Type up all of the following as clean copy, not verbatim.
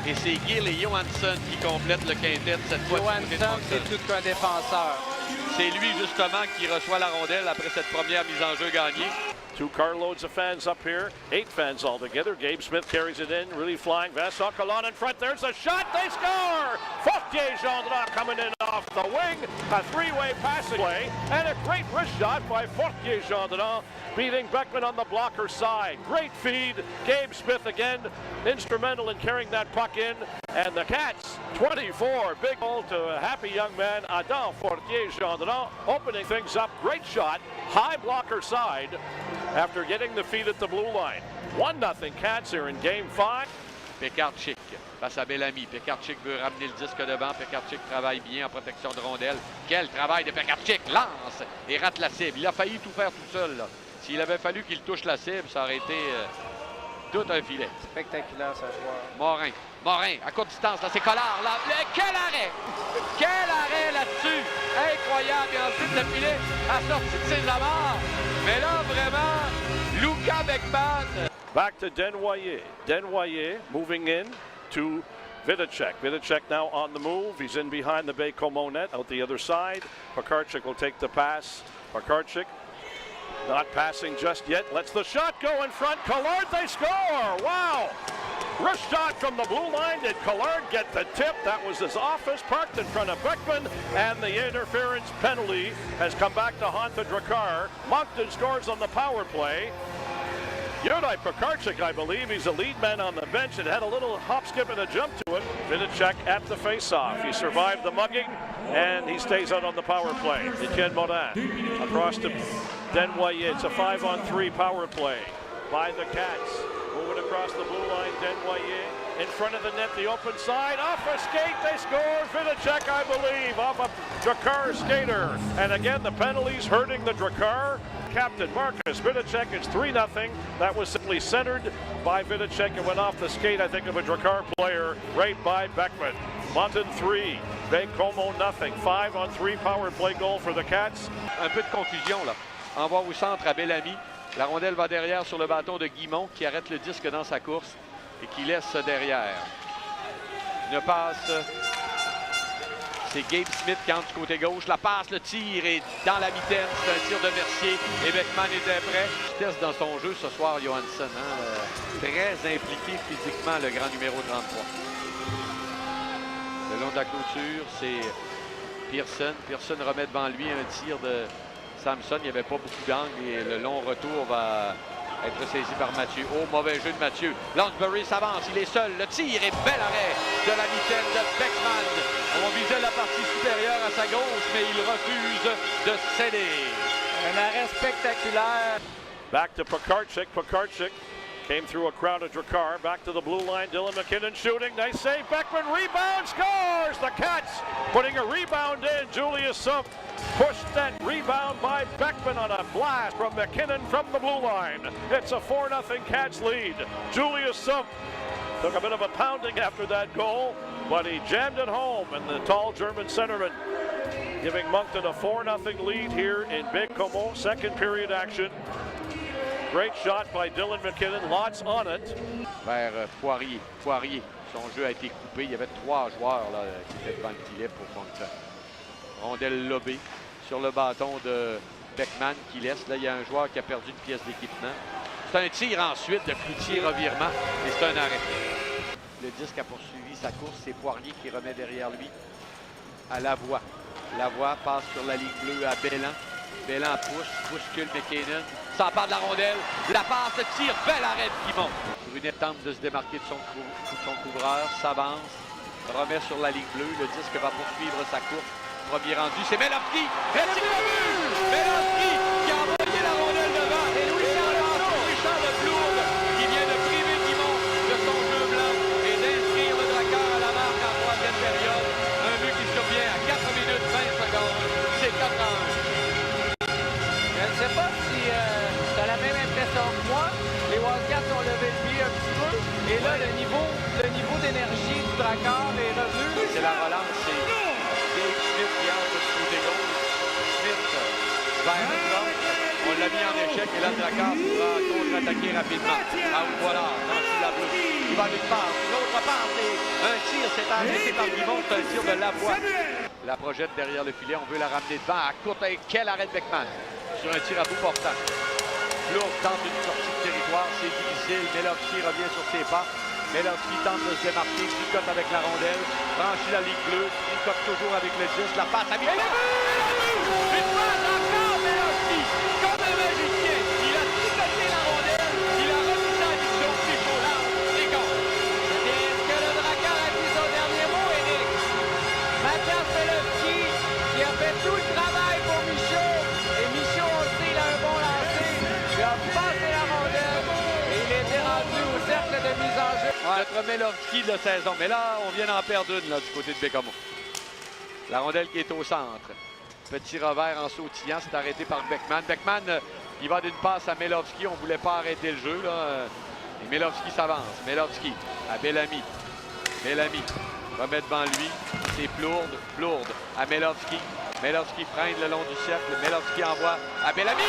Et c'est Gill et Johansson qui complètent le quintet cette fois. Johansson, c'est tout qu'un défenseur. C'est lui, justement, qui reçoit la rondelle après cette première mise en jeu gagnée. 2 carloads of fans up here, 8 fans altogether. Gabe Smith carries it in, really flying. Vincent Colon in front. There's a shot. They score! Fortier-Gendron coming in off the wing. A three-way passing play. And a great wrist shot by Fortier-Gendron, beating Beckman on the blocker side. Great feed. Gabe Smith again, instrumental in carrying that puck in. And the Cats, 24. Big goal to a happy young man, Adam Fortier-Gendron, opening things up. Great shot. High blocker side. After getting the feed at the blue line. 1-0 Cats here in Game 5. Pekarczyk face à Bellamy. Pekarczyk veut ramener le disque devant. Pekarczyk travaille bien en protection de rondelle. Quel travail de Pekarczyk! Lance et rate la cible. Il a failli tout faire tout seul. S'il avait fallu qu'il touche la cible, ça aurait été tout un filet. Spectaculaire, ce joueur. Morin, à courte distance, là, c'est Collard. Là. Quel arrêt! Quel arrêt là-dessus! Incroyable! Et ensuite, le filet a sorti de ses amarres. Mais là, vraiment, Luca Beckman. Back to Desnoyers. Desnoyers moving in to Vidicek. Vidicek now on the move. He's in behind the Baie-Comeau net out the other side. Pekarczyk will take the pass. Pekarczyk not passing just yet. Lets the shot go in front. Collard, they score! Wow! Wrist shot from the blue line. Did Collard get the tip? That was his office parked in front of Beckman. And the interference penalty has come back to haunt the Drakkar. Moncton scores on the power play. Yuri Pekarczyk, I believe, he's a lead man on the bench. It had a little hop, skip, and a jump to it. Vidicek at the face-off. He survived the mugging, and he stays out on the power play. Etienne Morin across to Desnoyers. It's a 5-on-3 power play by the Cats. Moving across the blue line, Desnoyers in front of the net, the open side. Off a skate, they score. Vidicek, I believe, off a Drakkar skater. And again, the penalties hurting the Drakkar. Captain Marcus Vidicek, it's 3-0. That was simply centered by Vidicek and went off the skate, I think, of a Drakkar player right by Beckman. Moncton 3, Baie-Comeau 0. 5-on-3 power play goal for the Cats. Un peu de confusion, là. Envoi au centre à Bellamy. La rondelle va derrière sur le bâton de Guimont qui arrête le disque dans sa course et qui laisse derrière. Une passe. C'est Gabe Smith qui entre du côté gauche. La passe, le tir est dans la mitaine. C'est un tir de Mercier. Et Beckman était prêt. Vitesse dans son jeu ce soir, Johansson. Très impliqué physiquement, le grand numéro 33. Le long de la clôture, c'est Pearson. Pearson remet devant lui un tir de Samson. Il n'y avait pas beaucoup d'angle et le long retour va être saisi par Mathieu. Oh, mauvais jeu de Mathieu. Lansbury s'avance, il est seul. Le tir et bel arrêt de la mitaine de Beckman. On visait la partie supérieure à sa gauche, mais il refuse de céder. Un arrêt spectaculaire. Back to Pekarczyk. Pekarczyk came through a crowd of Drakkar. Back to the blue line. Dylan McKinnon shooting. Nice save. Beckman rebound. Scores! The Cats putting a rebound in. Julius Sump pushed that rebound by Beckman on a blast from McKinnon from the blue line. It's a 4-0 Cats lead. Julius Sump took a bit of a pounding after that goal, but he jammed it home, and the tall German centerman giving Moncton a 4-0 lead here in Baie-Comeau. Second period action. Great shot by Dylan McKinnon, lots on it. Vers Poirier. Poirier, son jeu a été coupé. Il y avait 3 joueurs là, qui étaient devant le filet pour Moncton. Rondelle lobée sur le bâton de Beckman qui laisse. Là, il y a un joueur qui a perdu une pièce d'équipement. C'est un tir ensuite de Cloutier revirement et c'est un arrêt. Le disque a poursuivi sa course. C'est Poirier qui remet derrière lui à Lavoie. Lavoie passe sur la ligne bleue à Bellan. Bellan bouscule McKinnon. S'empare de la rondelle. La passe, le tir, bel arrêt de Guimont. Brunet tente de se démarquer de son couvreur. S'avance. Remet sur la ligne bleue. Le disque va poursuivre sa course. Premier rendu, c'est Melovski. Melovski qui a envoyé la rondelle devant. Et Louis-Charles Plourde qui vient de priver Guimont de son jeu blanc et d'inscrire le Drakkar à la marque en troisième période. Un but qui survient à 4 minutes 20 secondes. C'est 4-1. Je ne sais pas si tu as la même impression que moi. Les Wildcats ont levé le pied un petit peu. Et là, le niveau d'énergie du Drakkar est revenu. C'est la relance, c'est Gabe Smith qui entre du côté gauche. Smith vers le drop. On l'a mis en échec et là, le Drakkar pourra contre-attaquer rapidement. Ah, voilà, dans la bleue. Il va d'une part, l'autre passe et un tir s'est arrêté par Guimond. C'est un tir de Lavoie. La projette derrière le filet. On veut la ramener devant à courte. Et quel arrêt de Beckman sur un tir à bout portant. Lourd tente une sortie de territoire. C'est difficile. Melovski revient sur ses pas. Melovski tente de se démarquer. Tricote avec la rondelle. Franchit la ligne bleue. Tricote toujours avec le 10. La passe à Michel. Une passe encore Melovski. Comme un magicien. Il a tricoté la rondelle. Il a remis ça à Michel. Michel là. C'est con. Est-ce que le Drakkar a dit son dernier mot, Éric? Mathias Melovski qui a fait tout le travail pour Michaud. Et Michaud aussi, il a un bon lancer. Il a passé la rondelle. Et il était rendu au cercle de mise en jeu. Notre Melovski de la saison. Mais là, on vient d'en perdre une là, du côté de Bécamo. La rondelle qui est au centre. Petit revers en sautillant. C'est arrêté par Beckman. Beckman, il va d'une passe à Melovski. On ne voulait pas arrêter le jeu. Là. Et Melovski s'avance. Melovski à Bellamy. Bellamy remet devant lui. C'est Plourde. Plourde à Melovski. Melovski freine le long du cercle. Melovski envoie à Bellamy.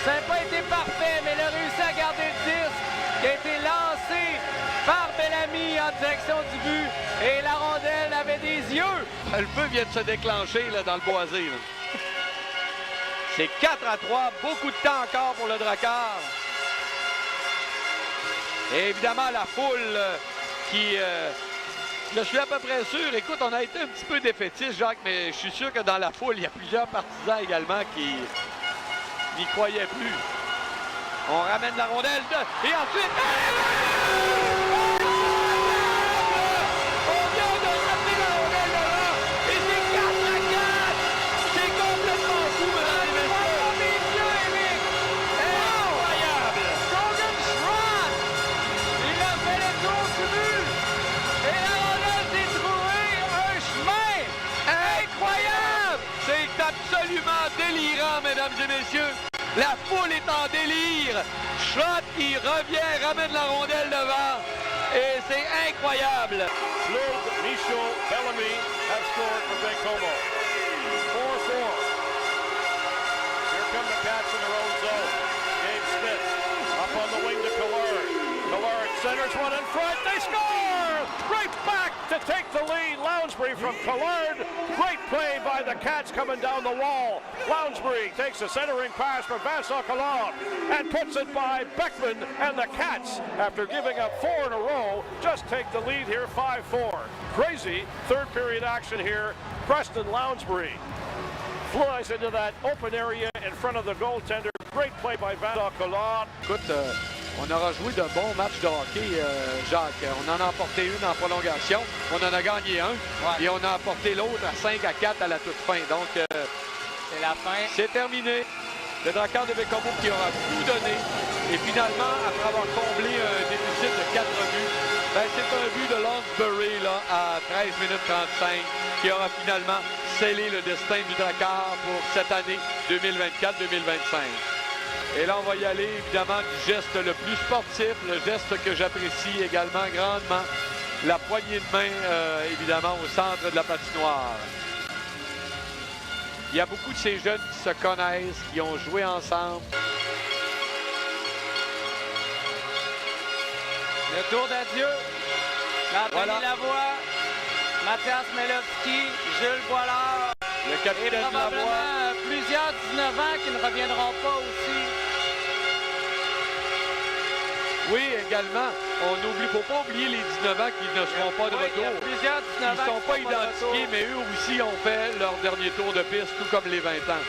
Ça n'a pas été parfait, mais il a réussi à garder le disque qui a été lancé par Bellamy en direction du but. Et la rondelle avait des yeux. Le feu vient de se déclencher là, dans le boisé. C'est 4-3. Beaucoup de temps encore pour le Drakkar. Et évidemment, la foule qui... je suis à peu près sûr. Écoute, on a été un petit peu défaitiste, Jacques, mais je suis sûr que dans la foule, il y a plusieurs partisans également qui n'y croyaient plus. On ramène la rondelle et ensuite... On vient de ramener la rondelle de là et c'est 4-4! C'est complètement fou, mesdames et messieurs! Incroyable! Logan Schwartz, il a fait le tour du but. Et la rondelle s'est trouvée un chemin incroyable. C'est absolument délirant, mesdames et messieurs. La foule est en délire. Schott qui revient, ramène la rondelle devant. Et c'est incroyable. Claude, Michaud, Bellamy have scored for Baie-Comeau. 4-4. Here come the Cats in their own zone. Gabe Smith up on the wing to Collard. Collard centers one in front. They score! Right back to take the lead. Lounsbury from Collard. Great play by the Cats coming down the wall. Lounsbury takes a centering pass from Vincent Collard and puts it by Beckman, and the Cats, after giving up 4 in a row, just take the lead here 5-4. Crazy third period action here. Preston Lounsbury flies into that open area in front of the goaltender. Great play by Vincent Collard. Écoute, on aura joué de bons matchs de hockey, Jacques. On en a emporté une en prolongation. On en a gagné un. Et on a emporté l'autre à 5-4 à la toute fin. Donc, C'est la fin. c'est terminé. Le Drakkar de Bécamo qui aura tout donné. Et finalement, après avoir comblé un déficit de 4 buts, ben, c'est un but de Lounsbury là, à 13 minutes 35 qui aura finalement scellé le destin du Drakkar pour cette année 2024-2025. Et là, on va y aller évidemment du geste le plus sportif, le geste que j'apprécie également grandement, la poignée de main évidemment au centre de la patinoire. Il y a beaucoup de ces jeunes qui se connaissent, qui ont joué ensemble. Le tour d'adieu d'Anthony Voilà. Lavoie, Mathias Melovski, Jules Boilard Le et capitaine Lavoie. probablement plusieurs 19 ans qui ne reviendront pas aussi. Oui, également. On n'oublie, faut pas oublier les 19 ans qui ne seront pas de Oui, il y a retour. plusieurs 19 Ils ne ans sont qui pas seront de identifiés, retour. mais eux aussi ont fait leur dernier tour de piste, tout comme les 20 ans.